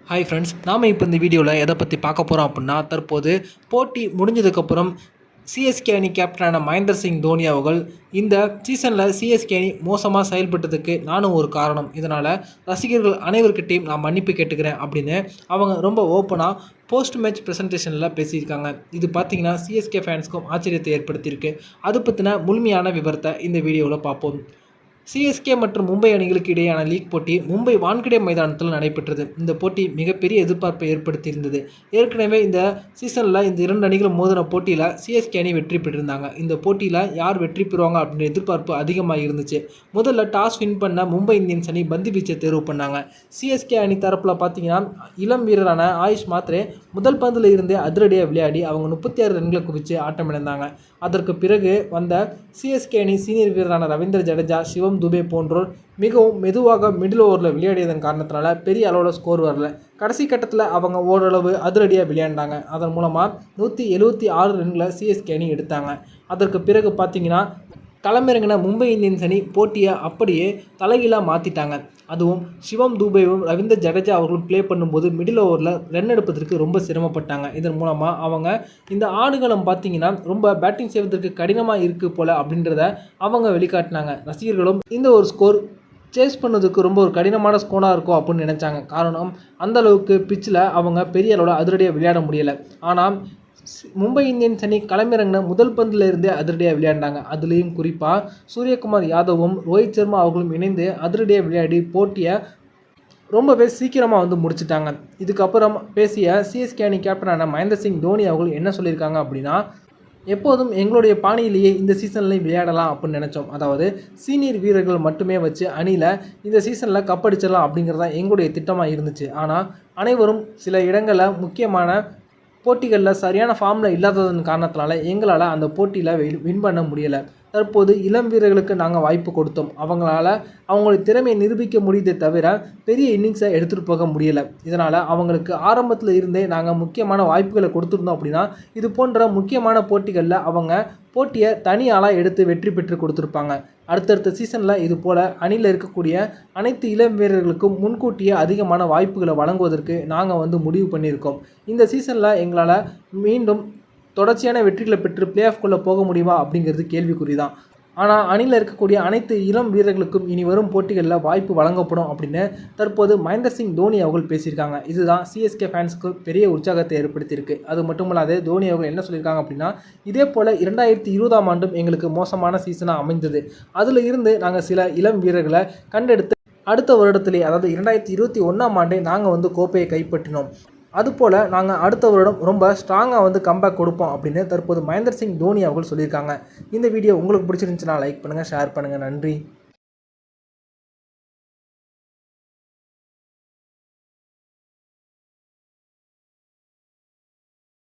Hi friends, நாம் இப்போ இந்த வீடியோவில் எதை பற்றி பார்க்க போகிறோம் அப்படின்னா, தற்போது போட்டி முடிஞ்சதுக்கப்புறம் சிஎஸ்கே அணி கேப்டனான மகேந்திர சிங் தோனி அவர்கள் இந்த சீசனில் சிஎஸ்கே அணி மோசமாக செயல்பட்டதுக்கு நானும் ஒரு காரணம், இதனால் ரசிகர்கள் அனைவருக்கிட்டையும் நான் மன்னிப்பு கேட்டுக்கிறேன் அப்படின்னு அவங்க ரொம்ப ஓப்பனாக போஸ்ட் மேட்ச் ப்ரெசன்டேஷனில் பேசியிருக்காங்க. இது பார்த்திங்கன்னா சிஎஸ்கே ஃபேன்ஸ்க்கும் ஆச்சரியத்தை ஏற்படுத்தியிருக்கு. அது பற்றின முழுமையான விவரத்தை இந்த வீடியோவில் பார்ப்போம். சிஎஸ்கே மற்றும் மும்பை அணிகளுக்கு இடையேயான லீக் போட்டி மும்பை வான்கடே மைதானத்தில் நடைபெற்றது. இந்த போட்டி மிகப்பெரிய எதிர்பார்ப்பை ஏற்படுத்தியிருந்தது. ஏற்கனவே இந்த சீசனில் இந்த இரண்டு அணிகளும் மோதின போட்டியில் சிஎஸ்கே அணி வெற்றி பெற்றிருந்தாங்க. இந்த போட்டியில் யார் வெற்றி பெறுவாங்க அப்படின்ற எதிர்பார்ப்பு அதிகமாக இருந்துச்சு. முதல்ல டாஸ் வின் பண்ண மும்பை இந்தியன்ஸ் அணி பந்து வீச்சை தேர்வு பண்ணாங்க. சிஎஸ்கே அணி தரப்பில் பார்த்தீங்கன்னா இளம் வீரரான ஆயுஷ் மாத்ரே முதல் பந்தில் இருந்தே அதிரடியாக விளையாடி அவங்க 36 ரன்களை குவித்து ஆட்டமிழந்தாங்க. அதற்கு பிறகு வந்த சிஎஸ்கே அணி சீனியர் வீரரான ரவீந்திர ஜடேஜா, சிவம் துபே போன்றோர் மிகவும் மெதுவாக மிடில் ஓவரில் விளையாடியதன் காரணத்தினால பெரிய அளவில் ஸ்கோர் வரல. கடைசி கட்டத்தில் அவங்க ஓரளவு அதிரடியாக விளையாண்டாங்க. அதன் மூலமாக 176 ரன்களை சிஎஸ்கே அணி எடுத்தாங்க. அதற்கு பிறகு பார்த்தீங்கன்னா களமிறங்கின மும்பை இந்தியன்ஸ் அணி போட்டியை அப்படியே தலைகீழாக மாற்றிட்டாங்க. அதுவும் சிவம் துபேவும் ரவீந்திர ஜடேஜா அவர்களும் ப்ளே பண்ணும்போது மிடில் ஓவரில் ரன் எடுப்பதற்கு ரொம்ப சிரமப்பட்டாங்க. இதன் மூலமாக அவங்க இந்த ஆடுகளம் பார்த்திங்கன்னா ரொம்ப பேட்டிங் செய்வதற்கு கடினமாக இருக்குது போல் அப்படின்றத அவங்க வெளிக்காட்டினாங்க. ரசிகர்களும் இந்த ஒரு ஸ்கோர் சேஸ் பண்ணதுக்கு ரொம்ப ஒரு கடினமான ஸ்கோராக இருக்கும் அப்படின்னு நினச்சாங்க. காரணம், அந்தளவுக்கு பிச்சில் அவங்க பெரிய அளவில் அதிரடியாக விளையாட முடியலை. ஆனால் மும்பை இந்தியன்ஸ் அணி களமிறங்கின முதல் பந்தில் இருந்தே அதிரடியாக விளையாண்டாங்க. அதுலேயும் குறிப்பாக சூரியகுமார் யாதவும் ரோஹித் சர்மா அவர்களும் இணைந்து அதிரடியாக விளையாடி போட்டியை ரொம்பவே சீக்கிரமாக முடிச்சிட்டாங்க. இதுக்கப்புறம் பேசிய சிஎஸ்கே அணி கேப்டனான மகேந்திர சிங் தோனி அவர்கள் என்ன சொல்லியிருக்காங்க அப்படின்னா, எப்போதும் எங்களுடைய பாணியிலேயே இந்த சீசன்லையும் விளையாடலாம் அப்படின்னு நினச்சோம். அதாவது சீனியர் வீரர்கள் மட்டுமே வச்சு அணியில் இந்த சீசனில் கப்படிச்சிடலாம் அப்படிங்கிறது தான் எங்களுடைய திட்டமாக இருந்துச்சு. ஆனால் அனைவரும் சில இடங்களில் முக்கியமான போட்டிகளில் சரியான ஃபார்மில் இல்லாததன் காரணத்தினால எங்களால் அந்த போட்டியில் வின் பண்ண முடியலை. தற்போது இளம் வீரர்களுக்கு நாங்கள் வாய்ப்பு கொடுத்தோம். அவங்களால அவங்களுடைய திறமையை நிரூபிக்க முடியுதே தவிர பெரிய இன்னிங்ஸை எடுத்துகிட்டு போக முடியலை. இதனால் அவங்களுக்கு ஆரம்பத்தில் இருந்தே நாங்கள் முக்கியமான வாய்ப்புகளை கொடுத்துருந்தோம் அப்படின்னா இது போன்ற முக்கியமான போட்டிகளில் அவங்க போட்டியை தனி ஆளாக எடுத்து வெற்றி பெற்று கொடுத்துருப்பாங்க. அடுத்தடுத்த சீசனில் இது போல் அணியில் இருக்கக்கூடிய அனைத்து இளம் வீரர்களுக்கும் முன்கூட்டியே அதிகமான வாய்ப்புகளை வழங்குவதற்கு நாங்கள் முடிவு பண்ணியிருக்கோம். இந்த சீசனில் எங்களால் மீண்டும் தொடர்ச்சியான வெற்றிகளை பெற்று பிளே ஆஃப்குள்ளே போக முடியுமா அப்படிங்கிறது கேள்விக்குறி தான். ஆனால் அணியில் இருக்கக்கூடிய அனைத்து இளம் வீரர்களுக்கும் இனி வரும் போட்டிகளில் வாய்ப்பு வழங்கப்படும் அப்படின்னு தற்போது மகேந்திர சிங் தோனி அவர்கள் பேசியிருக்காங்க. இதுதான் சிஎஸ்கே ஃபேன்ஸுக்கு பெரிய உற்சாகத்தை ஏற்படுத்தியிருக்கு. அது மட்டும் இல்லாது தோனி அவர்கள் என்ன சொல்லியிருக்காங்க அப்படின்னா, இதே போல் 2020ஆம் ஆண்டும் எங்களுக்கு மோசமான சீசனாக அமைந்தது. அதில் இருந்து நாங்கள் சில இளம் வீரர்களை கண்டெடுத்து அடுத்த வருடத்திலே, அதாவது 2021ஆம் ஆண்டே நாங்கள் கோப்பையை கைப்பற்றினோம். அதுபோல் நாங்கள் அடுத்த வருடம் ரொம்ப ஸ்ட்ராங்காக கம்பேக் கொடுப்போம் அப்படின்னு தற்போது மகேந்திர சிங் தோனி அவர்கள் சொல்லியிருக்காங்க. இந்த வீடியோ உங்களுக்கு பிடிச்சிருந்துச்சுன்னா லைக் பண்ணுங்கள், ஷேர் பண்ணுங்கள். நன்றி.